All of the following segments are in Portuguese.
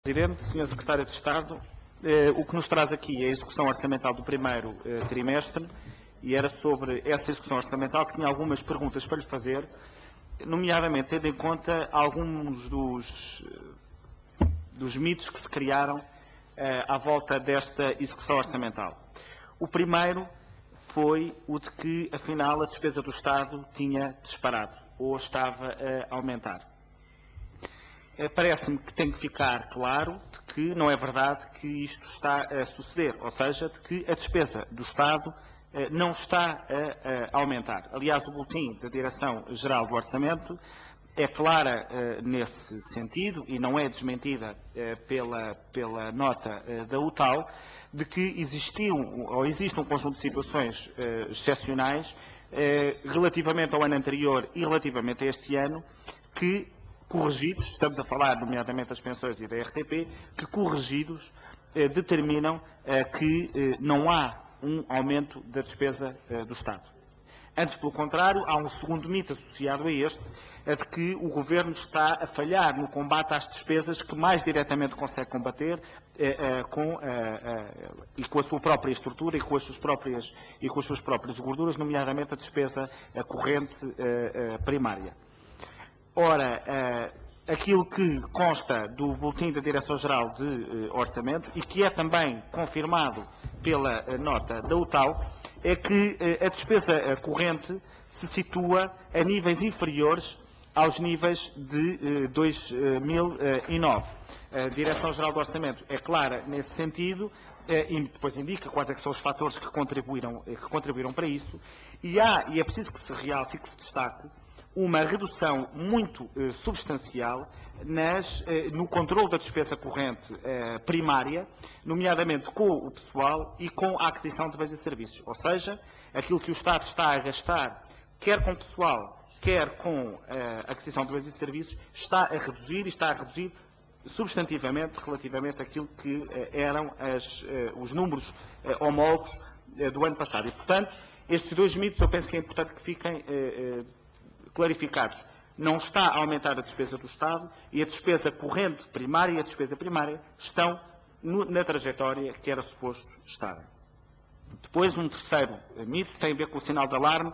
Presidente, Sr. Secretário de Estado, o que nos traz aqui é a execução orçamental do primeiro trimestre e era sobre essa execução orçamental que tinha algumas perguntas para lhe fazer, nomeadamente tendo em conta alguns dos mitos que se criaram à volta desta execução orçamental. O primeiro foi o de que, afinal, a despesa do Estado tinha disparado ou estava a aumentar. Parece-me que tem que ficar claro de que não é verdade que isto está a suceder, ou seja, de que a despesa do Estado não está a aumentar. Aliás, o boletim da Direção-Geral do Orçamento é clara nesse sentido e não é desmentida pela nota da UTAL, de que existe um conjunto de situações excepcionais relativamente ao ano anterior e relativamente a este ano, que corrigidos, estamos a falar nomeadamente das pensões e da RTP, que corrigidos determinam que não há um aumento da despesa do Estado. Antes, pelo contrário, há um segundo mito associado a este, de que o Governo está a falhar no combate às despesas que mais diretamente consegue combater com a sua própria estrutura e com as suas próprias gorduras, nomeadamente a despesa corrente primária. Ora, aquilo que consta do Boletim da Direção-Geral de Orçamento e que é também confirmado pela nota da UTAL é que a despesa corrente se situa a níveis inferiores aos níveis de 2009. A Direção-Geral do Orçamento é clara nesse sentido e depois indica quais é que são os fatores que contribuíram para isso e é preciso que se realce e que se destaque uma redução muito substancial no controle da despesa corrente primária, nomeadamente com o pessoal e com a aquisição de bens e serviços. Ou seja, aquilo que o Estado está a gastar, quer com o pessoal, quer com a aquisição de bens e serviços, está a reduzir substantivamente relativamente àquilo que eram os números homólogos do ano passado. E, portanto, estes dois mitos eu penso que é importante que fiquem clarificados. Não está a aumentar a despesa do Estado e a despesa corrente primária e a despesa primária estão na trajetória que era suposto estar. Depois, um terceiro mito tem a ver com o sinal de alarme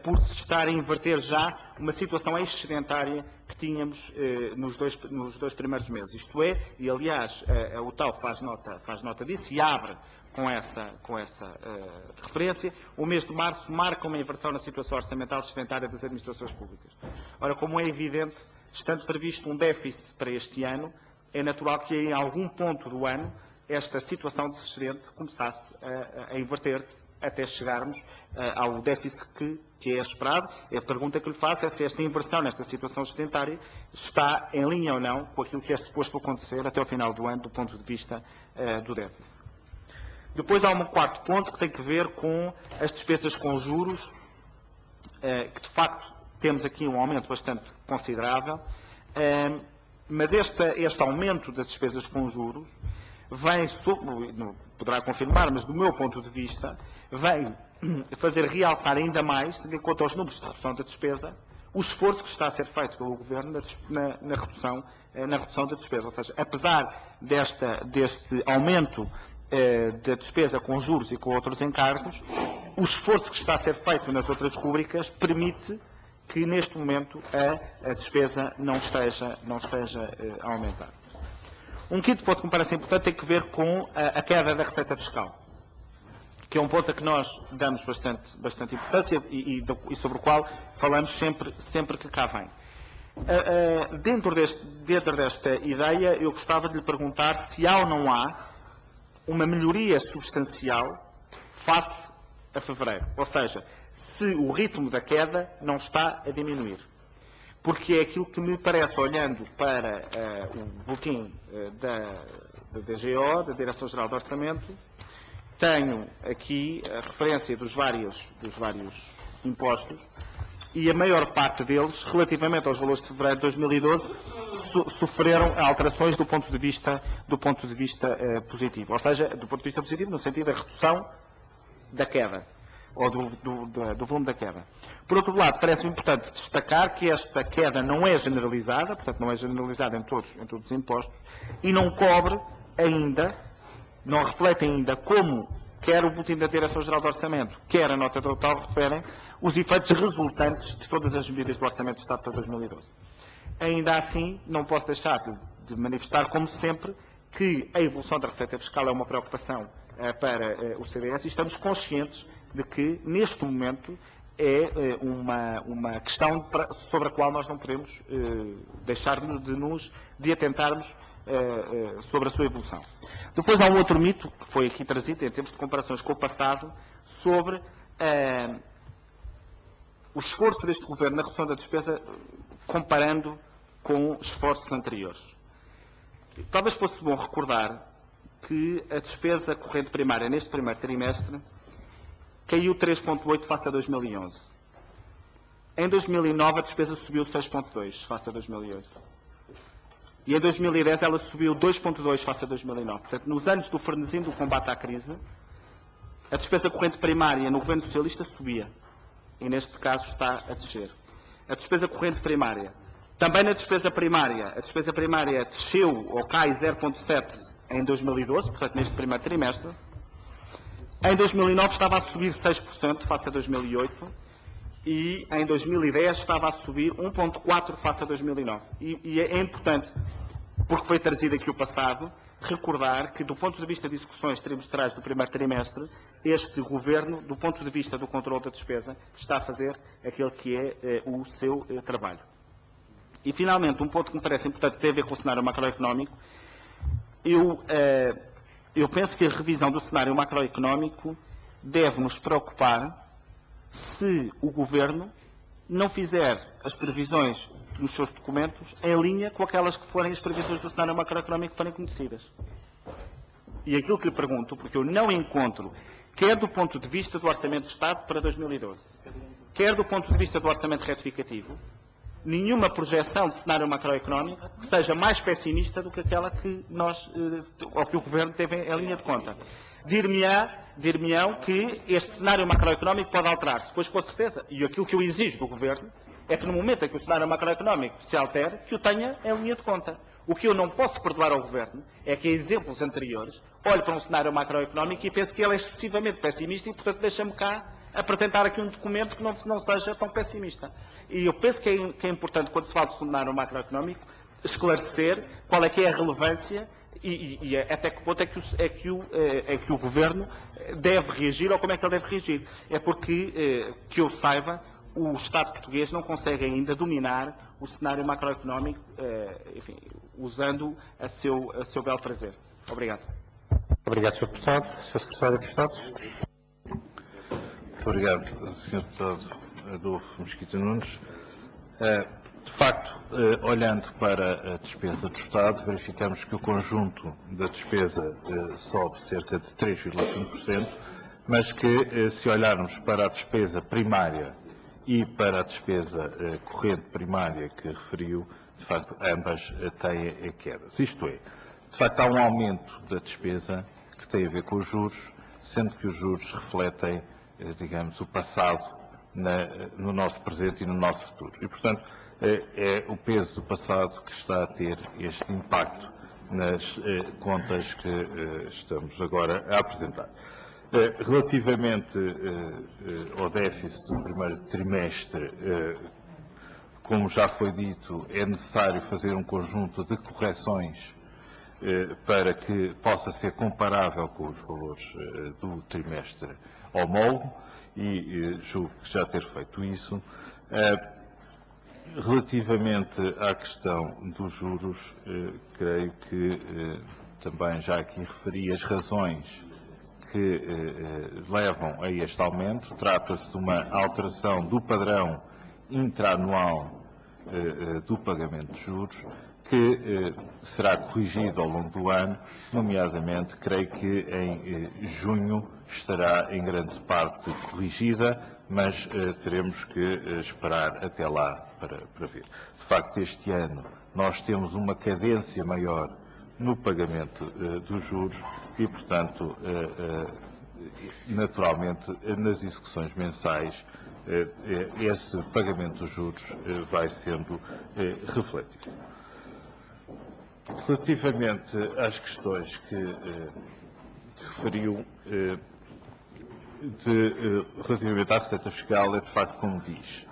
por se estar a inverter já uma situação excedentária que tínhamos nos dois primeiros meses. Isto é, e aliás a UTAL faz nota disso e abre com essa referência, o mês de março marca uma inversão na situação orçamental excedentária das administrações públicas. Ora, como é evidente, estando previsto um déficit para este ano, é natural que em algum ponto do ano esta situação de excedente começasse a inverter-se até chegarmos ao déficit que é esperado. A pergunta que lhe faço é se esta inversão nesta situação excedentária está em linha ou não com aquilo que é suposto acontecer até ao final do ano do ponto de vista do déficit. Depois há um quarto ponto que tem que ver com as despesas com juros, que de facto temos aqui um aumento bastante considerável, mas este aumento das despesas com juros vem, não poderá confirmar, mas do meu ponto de vista, vem fazer realçar ainda mais, tendo em conta os números de redução da despesa, o esforço que está a ser feito pelo Governo na redução da despesa. Ou seja, apesar deste aumento da despesa com juros e com outros encargos, o esforço que está a ser feito nas outras rubricas permite que neste momento a despesa não esteja a aumentar. Um quinto ponto que me parece importante tem que ver com a queda da receita fiscal, que é um ponto a que nós damos bastante importância e sobre o qual falamos sempre que cá vem. Dentro desta ideia, eu gostava de lhe perguntar se há ou não há uma melhoria substancial face a fevereiro. Ou seja, se o ritmo da queda não está a diminuir. Porque é aquilo que me parece, olhando para o boletim da DGO, da Direção-Geral do Orçamento, tenho aqui a referência dos vários impostos e a maior parte deles, relativamente aos valores de fevereiro de 2012, sofreram alterações do ponto de vista positivo. Ou seja, do ponto de vista positivo, no sentido da redução da queda. ou do volume da queda. Por outro lado, parece-me importante destacar que esta queda não é generalizada, portanto não é generalizada em todos os impostos, e não cobre ainda, não reflete ainda como quer o boletim da Direção-Geral do Orçamento, quer a nota total referem os efeitos resultantes de todas as medidas do Orçamento de Estado para 2012. Ainda assim, não posso deixar de manifestar, como sempre, que a evolução da receita fiscal é uma preocupação para o CDS e estamos conscientes de que, neste momento, é uma questão sobre a qual nós não podemos deixar de atentarmos sobre a sua evolução. Depois há um outro mito, que foi aqui trazido, em termos de comparações com o passado, sobre o esforço deste Governo na redução da despesa, comparando com esforços anteriores. Talvez fosse bom recordar que a despesa corrente primária neste primeiro trimestre caiu 3,8 face a 2011. Em 2009 a despesa subiu 6,2 face a 2008. E em 2010 ela subiu 2,2 face a 2009. Portanto, nos anos do frenesim do combate à crise, a despesa corrente primária no governo socialista subia. E neste caso está a descer. A despesa corrente primária. Também na despesa primária, a despesa primária desceu ou cai 0,7 em 2012, portanto neste primeiro trimestre. Em 2009 estava a subir 6% face a 2008 e em 2010 estava a subir 1,4 face a 2009. E é importante, porque foi trazido aqui o passado, recordar que do ponto de vista de execuções trimestrais do primeiro trimestre, este Governo, do ponto de vista do controle da despesa, está a fazer aquele que é o seu trabalho. E, finalmente, um ponto que me parece importante tem a ver com o cenário macroeconómico. Eu penso que a revisão do cenário macroeconómico deve nos preocupar se o Governo não fizer as previsões dos seus documentos em linha com aquelas que forem as previsões do cenário macroeconómico que forem conhecidas. E aquilo que lhe pergunto, porque eu não encontro, quer do ponto de vista do Orçamento de Estado para 2012, quer do ponto de vista do Orçamento Retificativo, nenhuma projeção de cenário macroeconómico que seja mais pessimista do que aquela que ou que o Governo teve em linha de conta. Dir-me-ão que este cenário macroeconómico pode alterar-se, pois com certeza, e aquilo que eu exijo do Governo é que no momento em que o cenário macroeconómico se altere, que o tenha em linha de conta. O que eu não posso perdoar ao Governo é que, em exemplos anteriores, olhe para um cenário macroeconómico e pense que ele é excessivamente pessimista e, portanto, deixa-me cá apresentar aqui um documento que não seja tão pessimista. E eu penso que é importante, quando se fala de cenário macroeconómico, esclarecer qual é que é a relevância e até que ponto é que o Governo deve reagir ou como é que ele deve reagir. É porque, que eu saiba, o Estado português não consegue ainda dominar o cenário macroeconómico, enfim, usando a seu belo prazer. Obrigado. Obrigado, Sr. Deputado. Sr. Secretário de Estado. Muito obrigado, Sr. Deputado Adolfo Mesquita Nunes. De facto, olhando para a despesa do Estado, verificamos que o conjunto da despesa sobe cerca de 3,5%, mas que, se olharmos para a despesa primária e para a despesa corrente primária que referiu, de facto, ambas têm quedas. Isto é, de facto, há um aumento da despesa que tem a ver com os juros, sendo que os juros refletem, digamos, o passado no nosso presente e no nosso futuro. E, portanto, é o peso do passado que está a ter este impacto nas contas que estamos agora a apresentar. Relativamente ao déficit do primeiro trimestre, como já foi dito, é necessário fazer um conjunto de correções para que possa ser comparável com os valores do trimestre homólogo e julgo que já ter feito isso. Relativamente à questão dos juros, creio que também já aqui referi as razões que levam a este aumento. Trata-se de uma alteração do padrão intraanual do pagamento de juros, que será corrigido ao longo do ano, nomeadamente, creio que em junho estará em grande parte corrigida, mas teremos que esperar até lá para ver. De facto, este ano nós temos uma cadência maior no pagamento dos juros e, portanto, naturalmente, nas execuções mensais, esse pagamento dos juros vai sendo refletido. Relativamente às questões que referiu, relativamente à receita fiscal, é de facto como diz,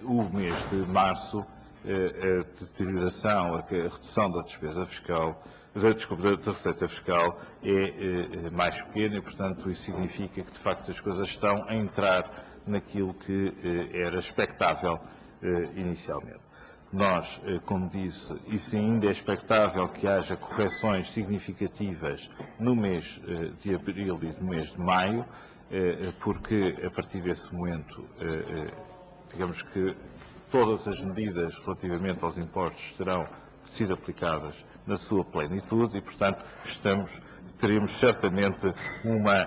o mês de março, a deterioração, a redução da despesa fiscal, da receita fiscal é mais pequena e, portanto, isso significa que, de facto, as coisas estão a entrar naquilo que era expectável inicialmente. Nós, como disse, isso ainda é expectável que haja correções significativas no mês de abril e no mês de maio, porque a partir desse momento, digamos que todas as medidas relativamente aos impostos terão sido aplicadas na sua plenitude e, portanto, teremos certamente uma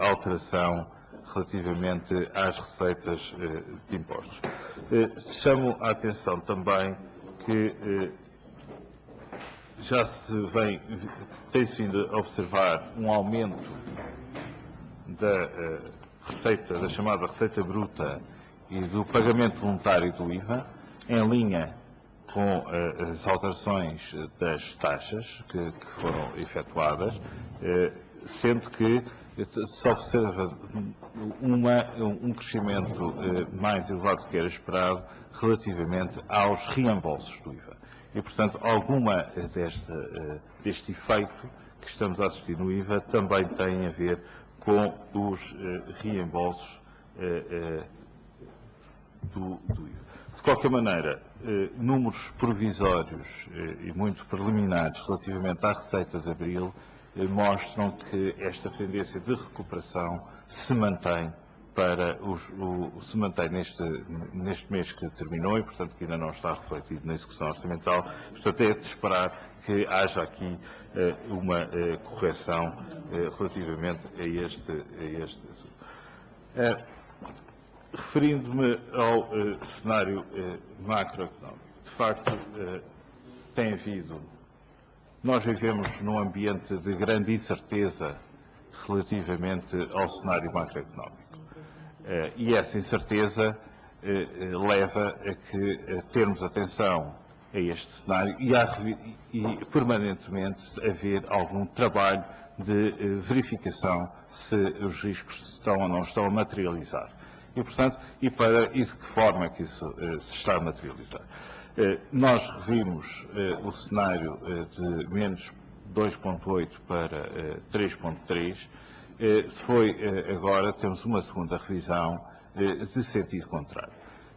alteração relativamente às receitas de impostos. Chamo a atenção também que tem sido a observar um aumento da chamada receita bruta e do pagamento voluntário do IVA, em linha com as alterações das taxas que foram efetuadas, sendo que se observa um crescimento mais elevado do que era esperado relativamente aos reembolsos do IVA. E, portanto, alguma deste efeito que estamos a assistir no IVA também tem a ver com os reembolsos do IVA. De qualquer maneira, números provisórios e muito preliminares relativamente à receita de abril mostram que esta tendência de recuperação se mantém neste mês que terminou e, portanto, que ainda não está refletido na execução orçamental. Portanto, é de esperar que haja aqui uma correção relativamente a este referindo-me ao cenário macroeconómico. De facto, nós vivemos num ambiente de grande incerteza relativamente ao cenário macroeconómico. E essa incerteza leva a que termos atenção a este cenário e permanentemente haver algum trabalho de verificação se os riscos estão ou não estão a materializar. E, portanto, e de que forma é que isso se está a materializar. Nós revimos o cenário de menos 2,8 para 3,3. Agora temos uma segunda revisão de sentido contrário.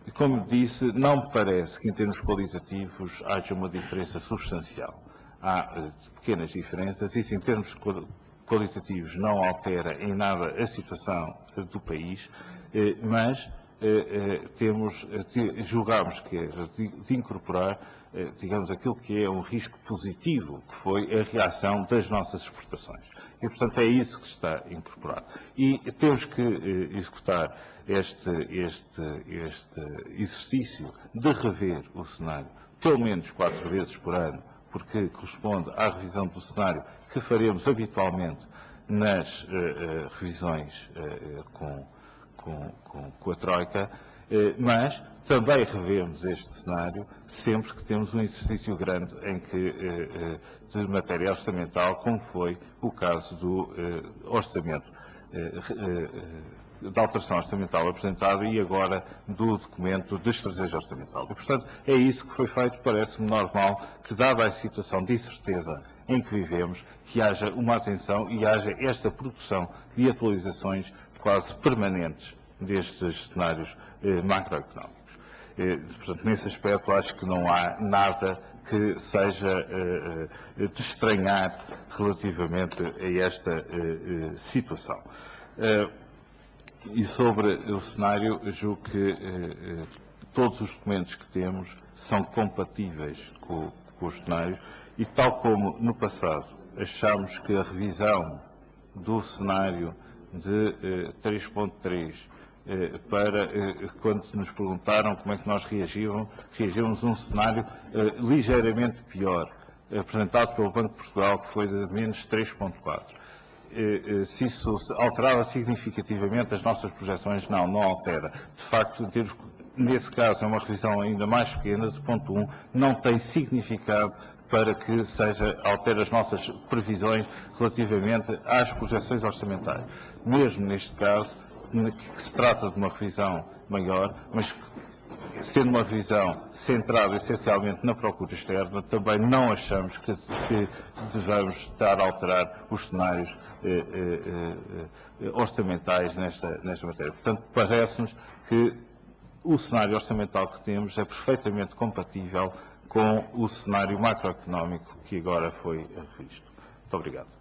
E, como disse, não me parece que em termos qualitativos haja uma diferença substancial. Há pequenas diferenças, isso em termos qualitativos não altera em nada a situação do país, mas julgamos que é de incorporar, digamos, aquilo que é um risco positivo, que foi a reação das nossas exportações. E, portanto, é isso que está incorporado. E temos que executar este exercício de rever o cenário pelo menos 4 vezes por ano, porque corresponde à revisão do cenário que faremos habitualmente nas revisões com a Troika, mas também revemos este cenário sempre que temos um exercício grande de matéria orçamental, como foi o caso do orçamento, da alteração orçamental apresentada e agora do documento de estratégia orçamental. E, portanto, é isso que foi feito. Parece-me normal que, dada a situação de incerteza em que vivemos, que haja uma atenção e haja esta produção de atualizações quase permanentes destes cenários macroeconómicos. Portanto, nesse aspecto, acho que não há nada que seja de estranhar relativamente a esta situação. E sobre o cenário, julgo que todos os documentos que temos são compatíveis com os cenários e, tal como no passado achamos que a revisão do cenário de 3,3 quando nos perguntaram como é que nós reagíamos a um cenário ligeiramente pior apresentado pelo Banco de Portugal, que foi de menos 3,4. Se isso alterava significativamente as nossas projeções, não altera. De facto, nesse caso é uma revisão ainda mais pequena, de 0,1, não tem significado para que altere as nossas previsões relativamente às projeções orçamentais. Mesmo neste caso, que se trata de uma revisão maior, mas sendo uma revisão centrada essencialmente na procura externa, também não achamos que devamos estar a alterar os cenários orçamentais nesta matéria. Portanto, parece-nos que o cenário orçamental que temos é perfeitamente compatível com o cenário macroeconómico que agora foi revisto. Muito obrigado.